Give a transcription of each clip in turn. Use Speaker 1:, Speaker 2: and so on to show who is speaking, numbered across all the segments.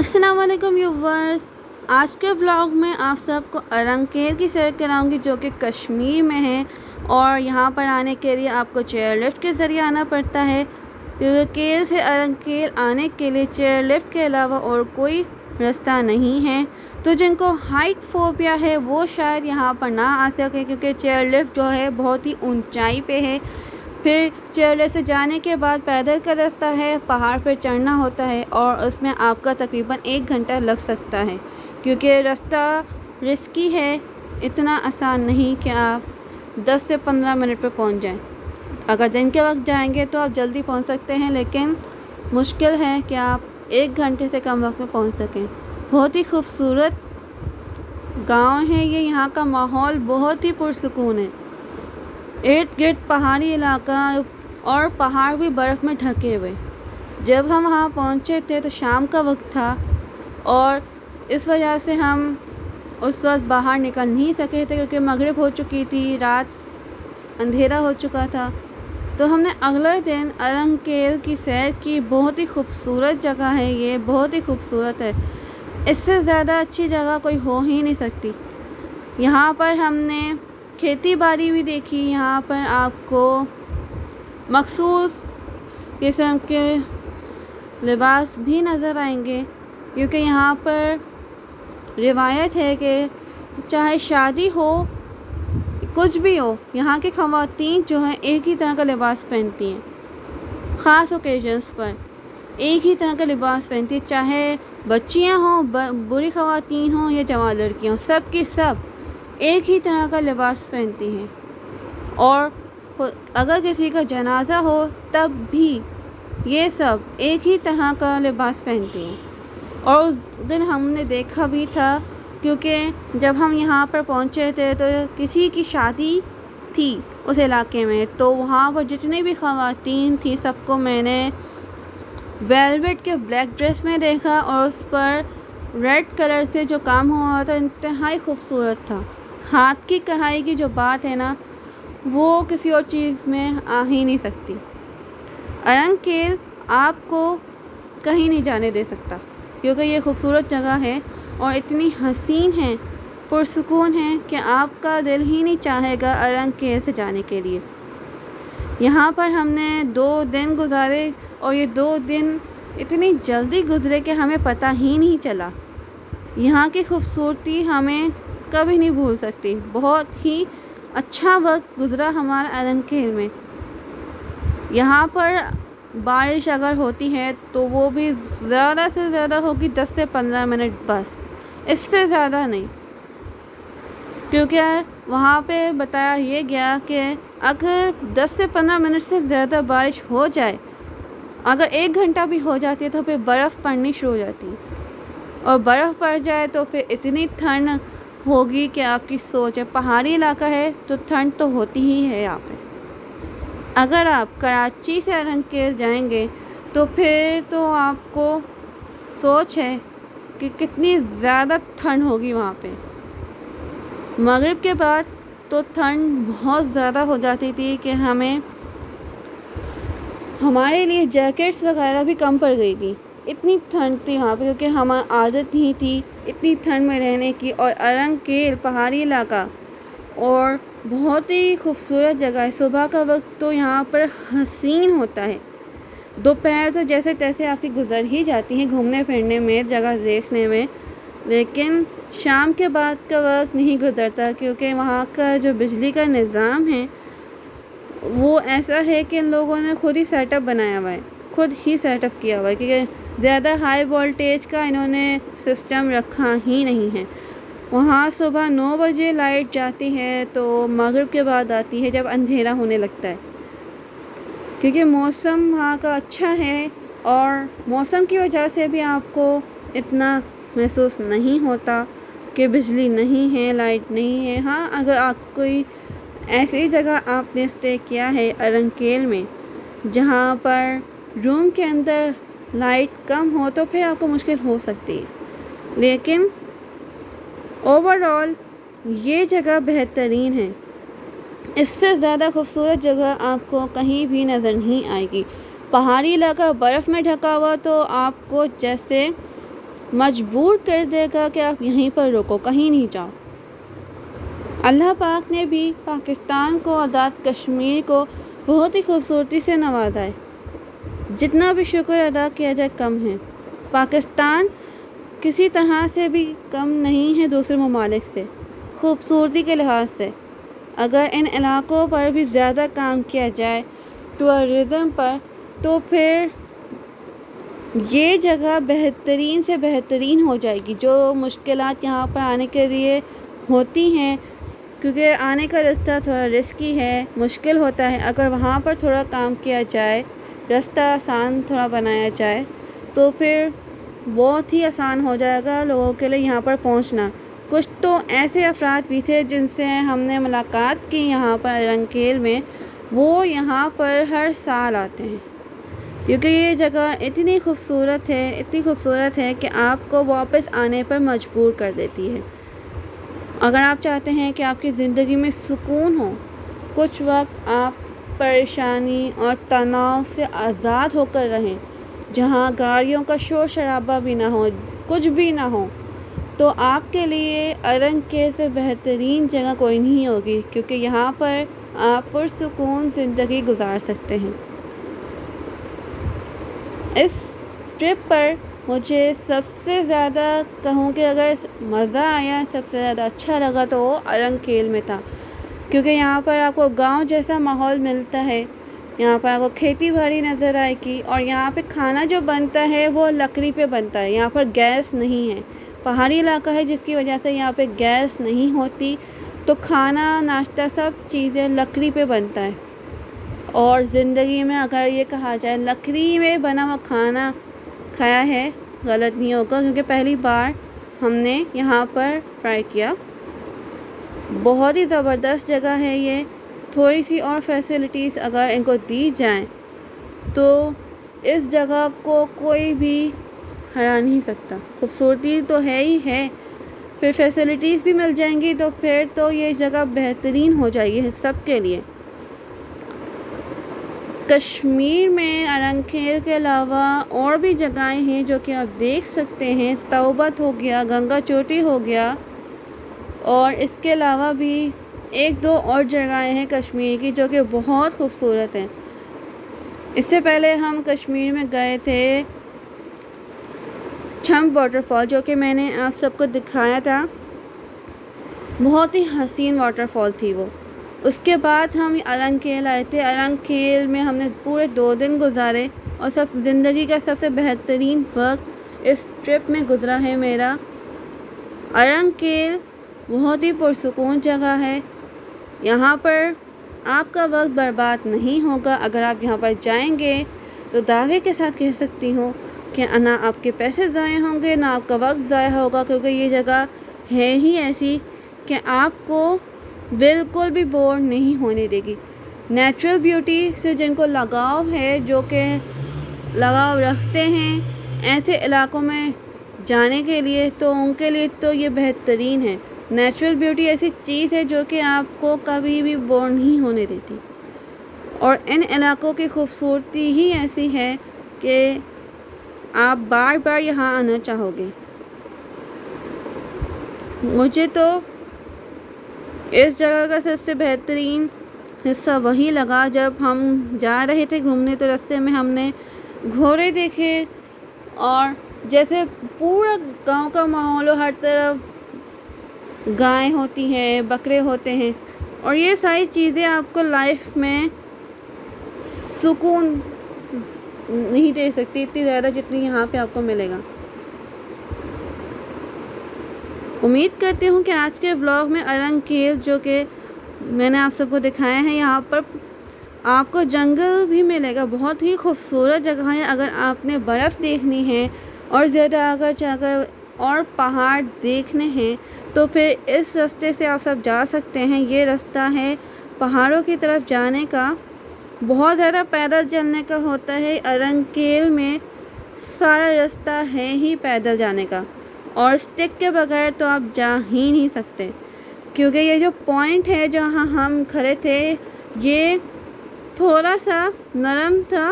Speaker 1: अस्सलाम वालेकुम व्यूवर्स। आज के ब्लॉग में आप सबको अरंकेल की सैर कराऊंगी जो कि कश्मीर में है। और यहाँ पर आने के लिए आपको चेयर लिफ्ट के ज़रिए आना पड़ता है, क्योंकि केल से अरंकेल आने के लिए चेयर लिफ्ट के अलावा और कोई रास्ता नहीं है। तो जिनको हाइट फोबिया है वो शायद यहाँ पर ना आ सके, क्योंकि चेयर लिफ्ट जो है बहुत ही ऊंचाई पे है। फिर चेयरलिफ्ट से जाने के बाद पैदल का रास्ता है, पहाड़ पर चढ़ना होता है और उसमें आपका तकरीबन 1 घंटा लग सकता है, क्योंकि रास्ता रिस्की है। इतना आसान नहीं कि आप 10 से 15 मिनट पर पहुंच जाएं। अगर दिन के वक्त जाएंगे तो आप जल्दी पहुंच सकते हैं, लेकिन मुश्किल है कि आप 1 घंटे से कम वक्त में पहुंच सकें। बहुत ही खूबसूरत गांव है ये, यहाँ का माहौल बहुत ही पुरसुकून है। इर्द गिर्द पहाड़ी इलाका और पहाड़ भी बर्फ़ में ढके हुए। जब हम वहाँ पहुँचे थे तो शाम का वक्त था और इस वजह से हम उस वक्त बाहर निकल नहीं सके थे, क्योंकि मगरिब हो चुकी थी, रात अंधेरा हो चुका था। तो हमने अगले दिन अरंकेल की सैर की। बहुत ही खूबसूरत जगह है ये, बहुत ही खूबसूरत है। इससे ज़्यादा अच्छी जगह कोई हो ही नहीं सकती। यहाँ पर हमने खेती बाड़ी भी देखी। यहाँ पर आपको मखसूस किस्म के लिबास भी नज़र आएंगे, क्योंकि यहाँ पर रिवायत है कि चाहे शादी हो, कुछ भी हो, यहाँ की ख़वातीन जो हैं एक ही तरह का लिबास पहनती हैं। ख़ास ओकेजन्स पर एक ही तरह का लिबास पहनती है, चाहे बच्चियाँ हों, बुरी ख़वातीन हों या जवान लड़कियाँ हों, सब की सब एक ही तरह का लिबास पहनती हैं। और अगर किसी का जनाजा हो तब भी ये सब एक ही तरह का लिबास पहनती हैं। और उस दिन हमने देखा भी था, क्योंकि जब हम यहाँ पर पहुँचे थे तो किसी की शादी थी उस इलाके में। तो वहाँ पर जितनी भी ख़वातीन थी सबको मैंने वेलवेट के ब्लैक ड्रेस में देखा, और उस पर रेड कलर से जो काम हुआ था इंतहाई खूबसूरत था। हाथ की कढ़ाई की जो बात है ना, वो किसी और चीज़ में आ ही नहीं सकती। अरंकेल आपको कहीं नहीं जाने दे सकता, क्योंकि ये खूबसूरत जगह है और इतनी हसीन है, पुरसुकून है कि आपका दिल ही नहीं चाहेगा अरंकेल से जाने के लिए। यहाँ पर हमने 2 दिन गुजारे और ये 2 दिन इतनी जल्दी गुजरे कि हमें पता ही नहीं चला। यहाँ की खूबसूरती हमें कभी नहीं भूल सकती। बहुत ही अच्छा वक्त गुजरा हमारा अरंकेल में। यहाँ पर बारिश अगर होती है तो वो भी ज़्यादा से ज़्यादा होगी 10 से 15 मिनट, बस इससे ज़्यादा नहीं। क्योंकि वहाँ पे बताया ये गया कि अगर 10 से 15 मिनट से ज़्यादा बारिश हो जाए, अगर 1 घंटा भी हो जाती है तो फिर बर्फ़ पड़नी शुरू हो जाती है, और बर्फ़ पड़ जाए तो फिर इतनी ठंड होगी कि आपकी सोच है। पहाड़ी इलाका है तो ठंड तो होती ही है यहाँ पे। अगर आप कराची से अरंकेल जाएंगे तो फिर तो आपको सोच है कि कितनी ज़्यादा ठंड होगी वहाँ पे। मगरिब के बाद तो ठंड बहुत ज़्यादा हो जाती थी कि हमारे लिए जैकेट्स वगैरह भी कम पड़ गई थी। इतनी ठंड थी वहाँ पे, क्योंकि हमारी आदत नहीं थी इतनी ठंड में रहने की। और अरंकेल पहाड़ी इलाका और बहुत ही खूबसूरत जगह है। सुबह का वक्त तो यहाँ पर हसीन होता है, दोपहर तो जैसे तैसे आपकी गुजर ही जाती हैं घूमने फिरने में, जगह देखने में, लेकिन शाम के बाद का वक्त नहीं गुजरता, क्योंकि वहाँ का जो बिजली का निज़ाम है वो ऐसा है कि इन लोगों ने खुद ही सेटअप बनाया हुआ है, खुद ही सेटअप किया हुआ है, क्योंकि ज़्यादा हाई वोल्टेज का इन्होंने सिस्टम रखा ही नहीं है। वहाँ सुबह 9 बजे लाइट जाती है तो मगरिब के बाद आती है, जब अंधेरा होने लगता है, क्योंकि मौसम वहाँ का अच्छा है। और मौसम की वजह से भी आपको इतना महसूस नहीं होता कि बिजली नहीं है, लाइट नहीं है। हाँ, अगर आप कोई ऐसी जगह आपने स्टे किया है अरंकेल में जहाँ पर रूम के अंदर लाइट कम हो तो फिर आपको मुश्किल हो सकती है, लेकिन ओवरऑल ये जगह बेहतरीन है। इससे ज़्यादा खूबसूरत जगह आपको कहीं भी नज़र नहीं आएगी। पहाड़ी इलाका बर्फ़ में ढका हुआ तो आपको जैसे मजबूर कर देगा कि आप यहीं पर रुको, कहीं नहीं जाओ। अल्लाह पाक ने भी पाकिस्तान को, आज़ाद कश्मीर को बहुत ही खूबसूरती से नवाजा है। जितना भी शुक्र अदा किया जाए कम है। पाकिस्तान किसी तरह से भी कम नहीं है दूसरे ममालिक से, खूबसूरती के लिहाज से। अगर इन इलाकों पर भी ज़्यादा काम किया जाए टूरिज़म पर, तो फिर ये जगह बेहतरीन से बेहतरीन हो जाएगी। जो मुश्किलात यहाँ पर आने के लिए होती हैं, क्योंकि आने का रास्ता थोड़ा रिस्की है, मुश्किल होता है, अगर वहाँ पर थोड़ा काम किया जाए, रास्ता आसान थोड़ा बनाया जाए, तो फिर बहुत ही आसान हो जाएगा लोगों के लिए यहाँ पर पहुँचना। कुछ तो ऐसे अफराद भी थे जिनसे हमने मुलाकात की यहाँ पर अरंकेल में, वो यहाँ पर हर साल आते हैं, क्योंकि ये जगह इतनी खूबसूरत है, इतनी खूबसूरत है कि आपको वापस आने पर मजबूर कर देती है। अगर आप चाहते हैं कि आपकी ज़िंदगी में सुकून हो, कुछ वक्त आप परेशानी और तनाव से आज़ाद होकर रहें, जहाँ गाड़ियों का शोर शराबा भी ना हो, कुछ भी ना हो, तो आपके लिए अरंकेल से बेहतरीन जगह कोई नहीं होगी, क्योंकि यहाँ पर आप पुरसुकून ज़िंदगी गुजार सकते हैं। इस ट्रिप पर मुझे सबसे ज़्यादा कहूँ कि अगर मज़ा आया, सबसे ज़्यादा अच्छा लगा तो वो अरंकेल में था, क्योंकि यहाँ पर आपको गांव जैसा माहौल मिलता है। यहाँ पर आपको खेती बाड़ी नज़र आएगी, और यहाँ पे खाना जो बनता है वो लकड़ी पे बनता है। यहाँ पर गैस नहीं है, पहाड़ी इलाका है जिसकी वजह से यहाँ पे गैस नहीं होती, तो खाना नाश्ता सब चीज़ें लकड़ी पे बनता है। और ज़िंदगी में अगर ये कहा जाए लकड़ी में बना हुआ खाना खाया है, गलत नहीं होगा, क्योंकि पहली बार हमने यहाँ पर ट्राई किया। बहुत ही ज़बरदस्त जगह है ये। थोड़ी सी और फैसिलिटीज़ अगर इनको दी जाएं, तो इस जगह को कोई भी हरा नहीं सकता। खूबसूरती तो है ही है, फिर फैसिलिटीज़ भी मिल जाएंगी, तो फिर तो ये जगह बेहतरीन हो जाएगी सबके लिए। कश्मीर में अरंकेल के अलावा और भी जगहें हैं जो कि आप देख सकते हैं। तौबत हो गया, गंगा चोटी हो गया, और इसके अलावा भी एक दो और जगहें हैं कश्मीर की जो कि बहुत खूबसूरत हैं। इससे पहले हम कश्मीर में गए थे छम वाटरफॉल, जो कि मैंने आप सबको दिखाया था। बहुत ही हसीन वाटरफॉल थी वो। उसके बाद हम अरंकेल आए थे। अरंकेल में हमने पूरे 2 दिन गुजारे, और सब ज़िंदगी का सबसे बेहतरीन वक्त इस ट्रिप में गुज़रा है मेरा। अरंकेल बहुत ही पुरसुकून जगह है। यहाँ पर आपका वक्त बर्बाद नहीं होगा। अगर आप यहाँ पर जाएंगे तो दावे के साथ कह सकती हूँ कि ना आपके पैसे ज़ाया होंगे, ना आपका वक्त ज़ाया होगा, क्योंकि ये जगह है ही ऐसी कि आपको बिल्कुल भी बोर नहीं होने देगी। नेचुरल ब्यूटी से जिनको लगाव है, जो कि लगाव रखते हैं ऐसे इलाकों में जाने के लिए, तो उनके लिए तो ये बेहतरीन है। नेचुरल ब्यूटी ऐसी चीज़ है जो कि आपको कभी भी बोर नहीं होने देती, और इन इलाकों की खूबसूरती ही ऐसी है कि आप बार बार यहाँ आना चाहोगे। मुझे तो इस जगह का सबसे बेहतरीन हिस्सा वही लगा जब हम जा रहे थे घूमने, तो रास्ते में हमने घोड़े देखे, और जैसे पूरा गांव का माहौल हो, हर तरफ गायें होती हैं, बकरे होते हैं, और ये सारी चीज़ें आपको लाइफ में सुकून नहीं दे सकती इतनी ज़्यादा जितनी यहाँ पे आपको मिलेगा। उम्मीद करती हूँ कि आज के व्लॉग में अरंकेल, जो कि मैंने आप सबको दिखाया है, यहाँ पर आपको जंगल भी मिलेगा। बहुत ही खूबसूरत जगह है। अगर आपने बर्फ़ देखनी है और ज़्यादा आगे जाकर और पहाड़ देखने हैं, तो फिर इस रास्ते से आप सब जा सकते हैं। ये रास्ता है पहाड़ों की तरफ जाने का। बहुत ज़्यादा पैदल चलने का होता है। अरंकेल में सारा रास्ता है ही पैदल जाने का, और स्टिक के बगैर तो आप जा ही नहीं सकते, क्योंकि ये जो पॉइंट है जहाँ हम खड़े थे, ये थोड़ा सा नरम था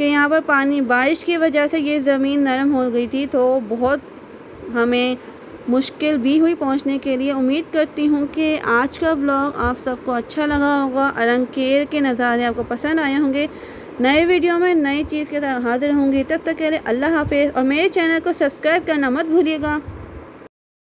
Speaker 1: कि यहाँ पर पानी बारिश की वजह से ये ज़मीन नरम हो गई थी, तो बहुत हमें मुश्किल भी हुई पहुँचने के लिए। उम्मीद करती हूँ कि आज का व्लॉग आप सबको अच्छा लगा होगा, अरंकेर के नज़ारे आपको पसंद आए होंगे। नए वीडियो में नई चीज़ के साथ हाज़िर होंगी, तब तक के लिए अल्लाह हाफ़िज़ और मेरे चैनल को सब्सक्राइब करना मत भूलिएगा।